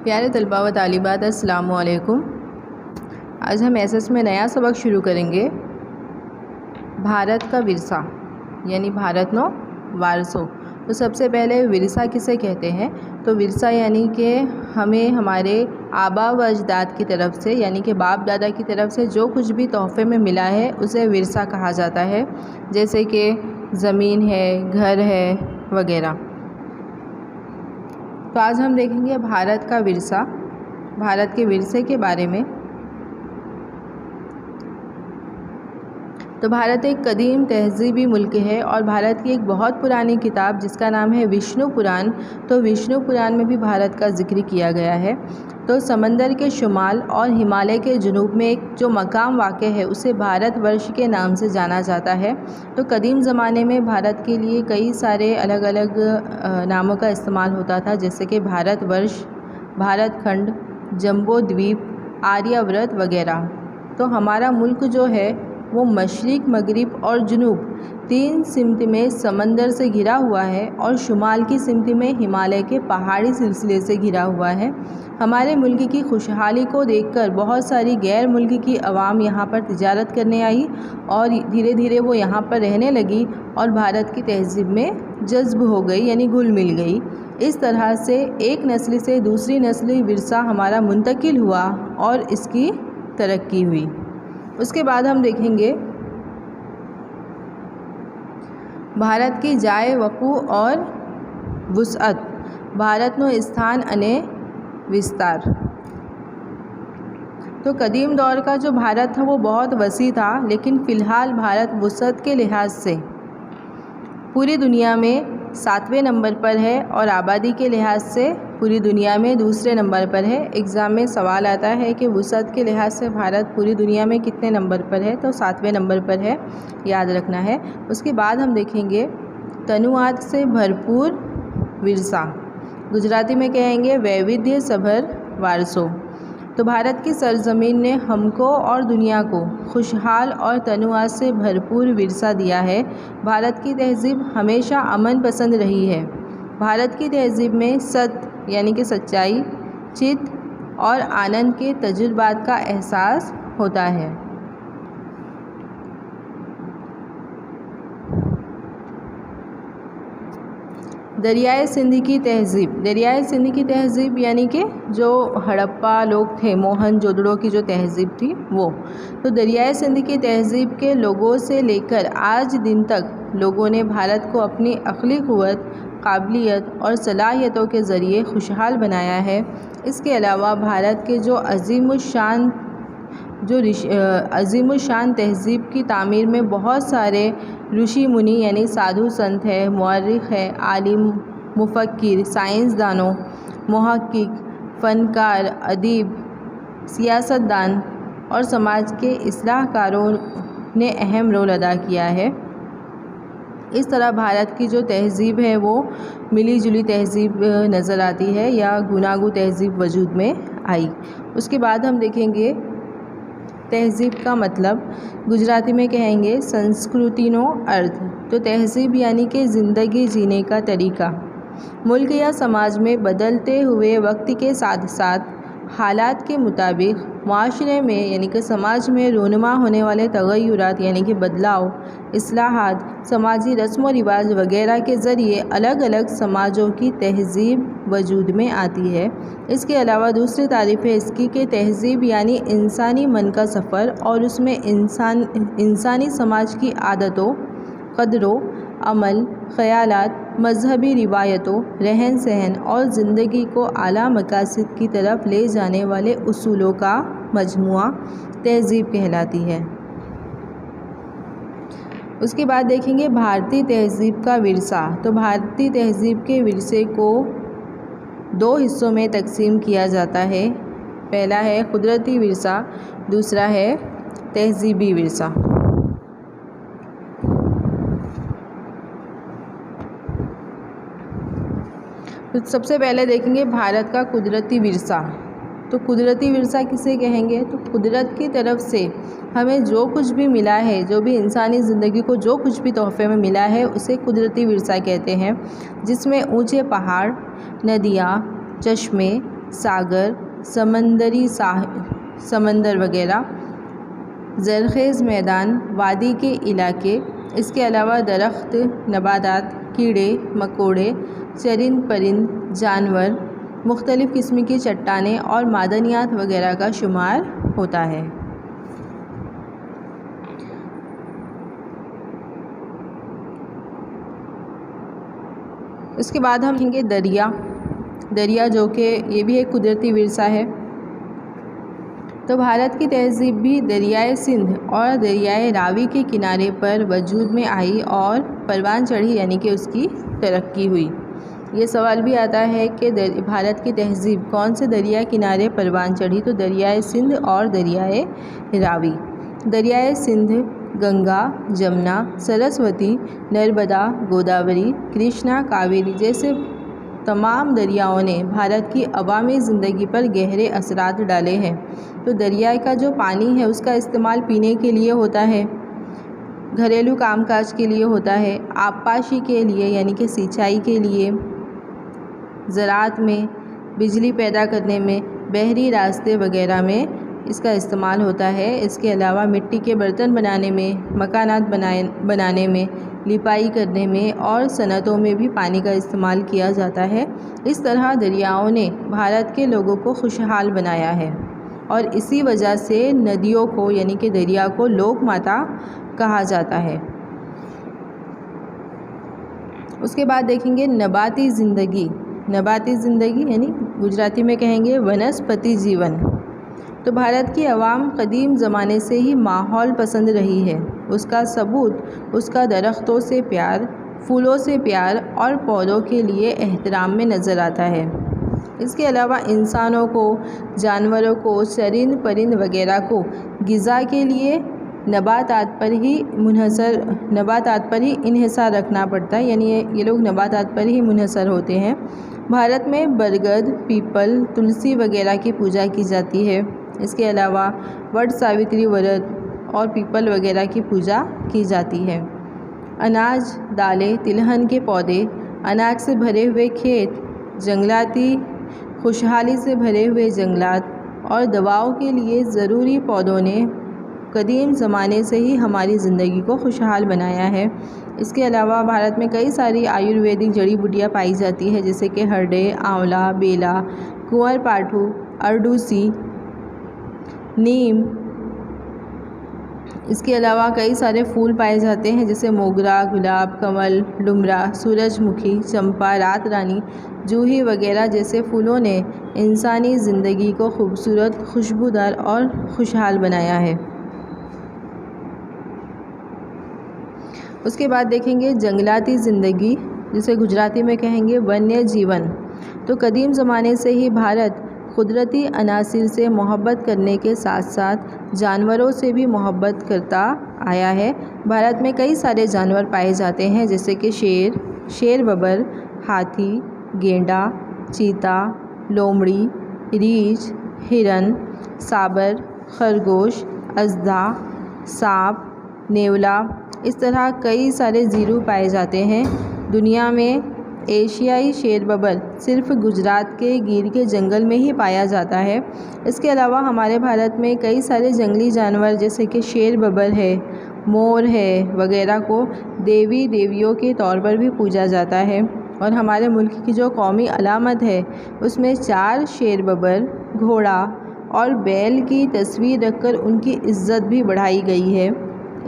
प्यारे तलबा व तालिबात, अस्सलामु अलैकुम। आज हम एसएस में नया सबक शुरू करेंगे। भारत का विरसा यानी भारत नो वारसो। तो सबसे पहले विरसा किसे कहते हैं? तो विरसा यानी कि हमें हमारे आबा व अजदाद की तरफ से यानी कि बाप दादा की तरफ से जो कुछ भी तोहफ़े में मिला है उसे विरसा कहा जाता है, जैसे कि ज़मीन है, घर है वगैरह। तो आज हम देखेंगे भारत का विरसा, भारत के विरसे के बारे में। तो भारत एक कदीम तहज़ीबी मुल्क है और भारत की एक बहुत पुरानी किताब जिसका नाम है विष्णु पुराण, तो विष्णु पुराण में भी भारत का जिक्र किया गया है। तो समंदर के शुमाल और हिमालय के जुनूब में एक जो मकाम वाक़ है उसे भारतवर्ष के नाम से जाना जाता है। तो कदीम ज़माने में भारत के लिए कई सारे अलग अलग नामों का इस्तेमाल होता था, जैसे कि भारतवर्ष, भारत खंड, जम्बो द्वीप, आर्यावर्त वगैरह। तो हमारा मुल्क जो है वो मशरिक़, मगरिब और जुनूब तीन सिमत में समंदर से घिरा हुआ है और शुमाल की सिमत में हिमालय के पहाड़ी सिलसिले से घिरा हुआ है। हमारे मुल्क की खुशहाली को देखकर बहुत सारी गैर मुल्क की अवाम यहाँ पर तिजारत करने आई और धीरे धीरे वो यहाँ पर रहने लगी और भारत की तहज़ीब में जज्ब हो गई यानी घुल मिल गई। इस तरह से एक नस्ल से दूसरी नस्ल विरसा हमारा मुंतकिल हुआ और इसकी तरक्की हुई। उसके बाद हम देखेंगे भारत की जाए वक़ू और वुसअत, भारत नो स्थान अने विस्तार। तो कदीम दौर का जो भारत था वो बहुत वसी था, लेकिन फ़िलहाल भारत वुसअत के लिहाज से पूरी दुनिया में 7वें नंबर पर है और आबादी के लिहाज से पूरी दुनिया में दूसरे नंबर पर है। एग्ज़ाम में सवाल आता है कि वुसअत के लिहाज से भारत पूरी दुनिया में कितने नंबर पर है, तो 7वें नंबर पर है, याद रखना है। उसके बाद हम देखेंगे तनुआत से भरपूर विरसा, गुजराती में कहेंगे वैविध्य सभर वारसो। तो भारत की सरज़मीन ने हमको और दुनिया को खुशहाल और तनुआत से भरपूर विरसा दिया है। भारत की तहज़ीब हमेशा अमन पसंद रही है। भारत की तहज़ीब में सत्य यानी कि सच्चाई, चित और आनंद के तजुर्बात का एहसास होता है। दरियाए सिंध की तहज़ीब, दरियाए सिंध की तहज़ीब यानी कि जो हड़प्पा लोग थे, मोहनजोदड़ो की जो तहज़ीब थी वो। तो दरियाए सिंध की तहज़ीब के लोगों से लेकर आज दिन तक लोगों ने भारत को अपनी अक़ली क़ुव्वत, काबिलियत और सलाहियतों के ज़रिए खुशहाल बनाया है। इसके अलावा भारत के जो अज़ीमुशान तहज़ीब की तामीर में बहुत सारे ऋषि मुनि यानी साधु संत है, मुअर्रिख़ है, आलिम, मुफ़क्किर, साइंसदानों, मुहक्किक, फ़नकार, अदीब, सियासतदान और समाज के इस्लाहकारों ने अहम रोल अदा किया है। इस तरह भारत की जो तहज़ीब है वो मिली जुली तहज़ीब नज़र आती है या गुनागू तहज़ीब वजूद में आई। उसके बाद हम देखेंगे तहज़ीब का मतलब, गुजराती में कहेंगे संस्कृति नो अर्थ। तो तहज़ीब यानी कि ज़िंदगी जीने का तरीका, मुल्क या समाज में बदलते हुए वक्त के साथ साथ हालात के मुताबिक माशरे में यानी कि समाज में रूनुमा होने वाले तग़य्युरात यानी कि बदलाव, इस्लाहात, समाजी रस्म व रिवाज वगैरह के ज़रिए अलग अलग समाजों की तहज़ीब वजूद में आती है। इसके अलावा दूसरी तारीफ़ है इसकी कि तहज़ीब यानी इंसानी मन का सफ़र और उसमें इंसानी समाज की आदतों, क़दरों, अमल, ख़यालात, मजहबी रिवायतों, रहन सहन और ज़िंदगी को आला मकासद की तरफ ले जाने वाले उसूलों का मजमुआ तहज़ीब कहलाती है। उसके बाद देखेंगे भारतीय तहज़ीब का विरसा। तो भारतीय तहज़ीब के विरसे को दो हिस्सों में तकसीम किया जाता है। पहला है कुदरती विरसा, दूसरा है तहज़ीबी विरसा। तो सबसे पहले देखेंगे भारत का कुदरती विरसा। तो कुदरती विरसा किसे कहेंगे? तो कुदरत की तरफ से हमें जो कुछ भी मिला है, जो भी इंसानी ज़िंदगी को जो कुछ भी तोहफ़े में मिला है उसे कुदरती विरसा कहते हैं, जिसमें ऊंचे पहाड़, नदियाँ, चश्मे, सागर, समंदर वगैरह, ज़रख़ेज़ मैदान, वादी के इलाके। इसके अलावा दरख्त, नबातात, कीड़े मकोड़े, चरिंद परिंद, जानवर, मुख्तलिफ़ किस्म की चट्टानें और मादनियात वगैरह का शुमार होता है। इसके बाद हम देखेंगे दरिया जो कि ये भी एक कुदरती विरसा है। तो भारत की तहज़ीब भी दरियाए सिंध और दरियाए रावी के किनारे पर वजूद में आई और परवान चढ़ी, यानी कि उसकी तरक्की हुई। ये सवाल भी आता है कि भारत की तहज़ीब कौन से दरिया किनारे परवान चढ़ी, तो दरियाए सिंध और दरियाए रावी। दरियाए सिंध गंगा, जमुना, सरस्वती, नर्मदा, गोदावरी, कृष्णा, कावेरी जैसे तमाम दरियाओं ने भारत की अवामी ज़िंदगी पर गहरे असरात डाले हैं। तो दरिया का जो पानी है उसका इस्तेमाल पीने के लिए होता है, घरेलू कामकाज के लिए होता है, आबपाशी के लिए यानी कि सिंचाई के लिए, ज़राअत में, बिजली पैदा करने में, बहरी रास्ते वगैरह में इसका इस्तेमाल होता है। इसके अलावा मिट्टी के बर्तन बनाने में, मकानात बनाने में, लिपाई करने में और सनतों में भी पानी का इस्तेमाल किया जाता है। इस तरह दरियाओं ने भारत के लोगों को खुशहाल बनाया है और इसी वजह से नदियों को यानी कि दरिया को लोक माता कहा जाता है। उसके बाद देखेंगे नबाती ज़िंदगी यानी गुजराती में कहेंगे वनस्पति जीवन। तो भारत की आवाम कदीम ज़माने से ही माहौल पसंद रही है। उसका सबूत उसका दरख्तों से प्यार, फूलों से प्यार और पौधों के लिए एहतराम में नज़र आता है। इसके अलावा इंसानों को, जानवरों को, चरिंद परिंद वगैरह को ग़िज़ा के लिए नबातात पर ही इन्हिसार रखना पड़ता है, यानी ये लोग नबातात पर ही मुनहसर होते हैं। भारत में बरगद, पीपल, तुलसी वगैरह की पूजा की जाती है। इसके अलावा वट सावित्री व्रत और पीपल वगैरह की पूजा की जाती है। अनाज, दालें, तिलहन के पौधे, अनाज से भरे हुए खेत, जंगलाती खुशहाली से भरे हुए जंगलात और दवाओं के लिए ज़रूरी पौधों ने कदीम ज़माने से ही हमारी ज़िंदगी को खुशहाल बनाया है। इसके अलावा भारत में कई सारी आयुर्वेदिक जड़ी बूटियाँ पाई जाती है, जैसे कि हरडे, आंवला, बेला, कुंवरपाठू, अरडूसी, नीम। इसके अलावा कई सारे फूल पाए जाते हैं, जैसे मोगरा, गुलाब, कमल, डुमरा, सूरजमुखी, चंपा, रात रानी, जूही वगैरह जैसे फूलों ने इंसानी ज़िंदगी को खूबसूरत, खुशबूदार और खुशहाल बनाया है। उसके बाद देखेंगे जंगलाती ज़िंदगी, जिसे गुजराती में कहेंगे वन्य जीवन। तो कदीम ज़माने से ही भारत कुदरती अनासिर से मोहब्बत करने के साथ साथ जानवरों से भी मोहब्बत करता आया है। भारत में कई सारे जानवर पाए जाते हैं, जैसे कि शेर बबर, हाथी, गेंडा, चीता, लोमड़ी, रीछ, हिरन, साबर, खरगोश, अजदा, सांप, नेवला, इस तरह कई सारे ज़ीरू पाए जाते हैं। दुनिया में एशियाई शेर बबर सिर्फ गुजरात के गिर के जंगल में ही पाया जाता है। इसके अलावा हमारे भारत में कई सारे जंगली जानवर जैसे कि शेर बबर है, मोर है वगैरह को देवी देवियों के तौर पर भी पूजा जाता है। और हमारे मुल्क की जो कौमी अलामत है उसमें 4 शेर बबर, घोड़ा और बैल की तस्वीर रखकर उनकी इज़्ज़त भी बढ़ाई गई है।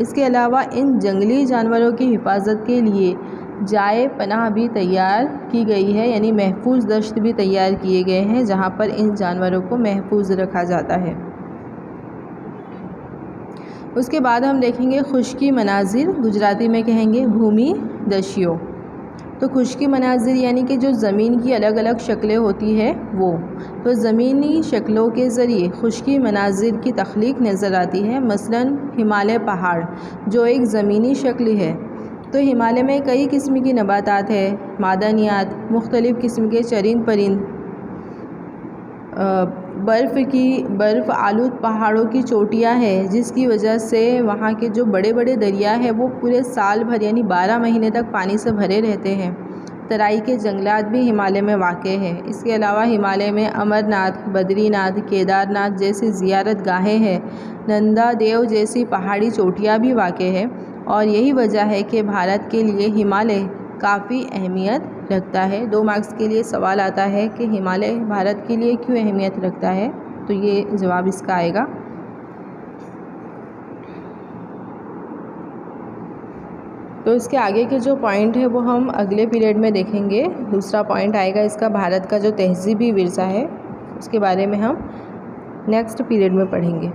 इसके अलावा इन जंगली जानवरों की हिफाजत के लिए जाए पनाह भी तैयार की गई है, यानी महफूज दश्त भी तैयार किए गए हैं जहां पर इन जानवरों को महफूज रखा जाता है। उसके बाद हम देखेंगे खुश्की मनाजिर, गुजराती में कहेंगे भूमि दशियों। तो खुश्की मनाजिर यानी कि जो ज़मीन की अलग अलग शक्लें होती है वो, तो ज़मीनी शक्लों के ज़रिए खुश्की मनाजिर की तख्लीक नज़र आती है। मसलन हिमालय पहाड़ जो एक ज़मीनी शक्ल है, तो हिमालय में कई किस्म की नबातात है, मादनियात, मुख्तलिफ़ किस्म के चरिंद परिंद, बर्फ़ आलूद पहाड़ों की चोटियाँ हैं, जिसकी वजह से वहाँ के जो बड़े बड़े दरिया हैं वो पूरे साल भर यानी 12 महीने तक पानी से भरे रहते हैं। तराई के जंगलात भी हिमालय में वाक़ है। इसके अलावा हिमालय में अमरनाथ, बद्रीनाथ, केदारनाथ जैसी ज़ियारत गाहें हैं। नंदा देव जैसी पहाड़ी चोटियाँ भी वाक़ है और यही वजह है कि भारत के लिए हिमालय काफ़ी अहमियत रखता है। 2 मार्क्स के लिए सवाल आता है कि हिमालय भारत के लिए क्यों अहमियत रखता है, तो ये जवाब इसका आएगा। तो इसके आगे के जो पॉइंट है वो हम अगले पीरियड में देखेंगे। दूसरा पॉइंट आएगा इसका भारत का जो तहज़ीबी विरसा है उसके बारे में हम नेक्स्ट पीरियड में पढ़ेंगे।